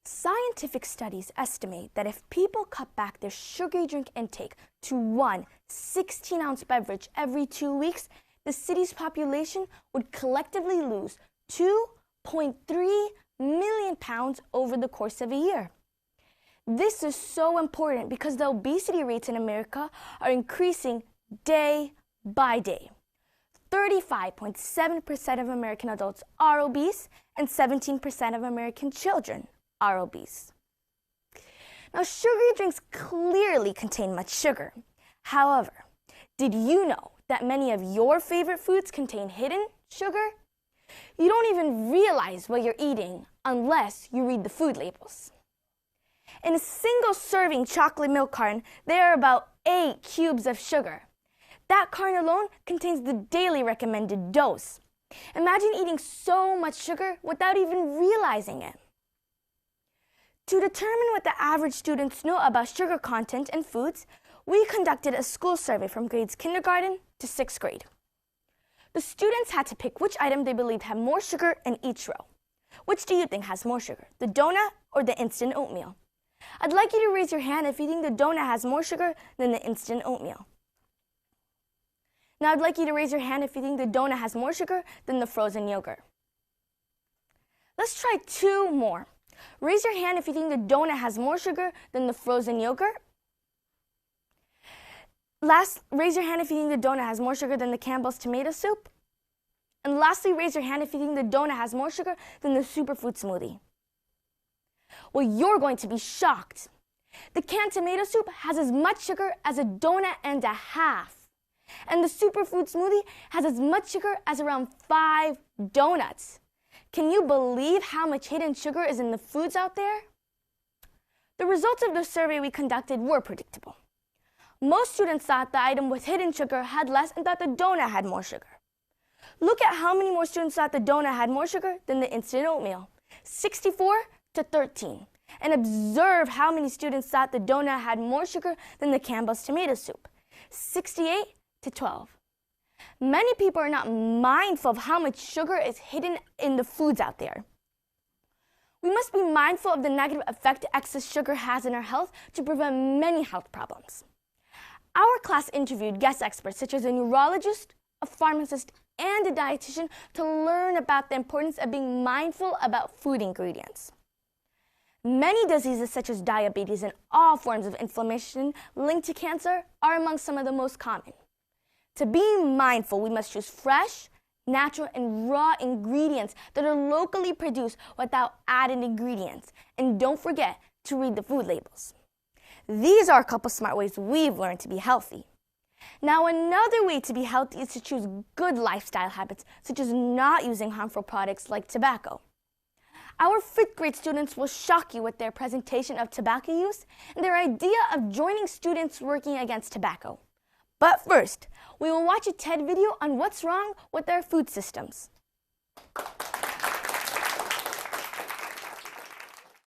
Scientific studies estimate that if people cut back their sugary drink intake to one 16-ounce beverage every 2 weeks, the city's population would collectively lose 2.3 million pounds over the course of a year. This is so important because the obesity rates in America are increasing day by day. 35.7% of American adults are obese, and 17% of American children are obese. Now, sugary drinks clearly contain much sugar. However, did you know that many of your favorite foods contain hidden sugar? You don't even realize what you're eating unless you read the food labels. In a single serving chocolate milk carton, there are about 8 cubes of sugar. That carton alone contains the daily recommended dose. Imagine eating so much sugar without even realizing it. To determine what the average students know about sugar content in foods, we conducted a school survey from grades kindergarten to 6th grade. The students had to pick which item they believed had more sugar in each row. Which do you think has more sugar, the donut or the instant oatmeal? I'd like you to raise your hand if you think the donut has more sugar than the instant oatmeal. Now I'd like you to raise your hand if you think the donut has more sugar than the frozen yogurt. Let's try 2 more. Raise your hand if you think the donut has more sugar than the frozen yogurt. Raise your hand if you think the donut has more sugar than the Campbell's tomato soup. And lastly, raise your hand if you think the donut has more sugar than the superfood smoothie. Well, you're going to be shocked. The canned tomato soup has as much sugar as a donut and a half. And the superfood smoothie has as much sugar as around 5 donuts. Can you believe how much hidden sugar is in the foods out there? The results of the survey we conducted were predictable. Most students thought the item with hidden sugar had less and thought the donut had more sugar. Look at how many more students thought the donut had more sugar than the instant oatmeal, 64 to 13. And observe how many students thought the donut had more sugar than the Campbell's tomato soup, 68 to 12. Many people are not mindful of how much sugar is hidden in the foods out there. We must be mindful of the negative effect excess sugar has in our health to prevent many health problems. Our class interviewed guest experts such as a neurologist, a pharmacist, and a dietitian to learn about the importance of being mindful about food ingredients. Many diseases such as diabetes and all forms of inflammation linked to cancer are among some of the most common. To be mindful, we must choose fresh, natural, and raw ingredients that are locally produced without added ingredients. And don't forget to read the food labels. These are a couple smart ways we've learned to be healthy. Now, another way to be healthy is to choose good lifestyle habits, such as not using harmful products like tobacco. Our 5th grade students will shock you with their presentation of tobacco use and their idea of joining students working against tobacco. But first, we will watch a TED video on what's wrong with our food systems.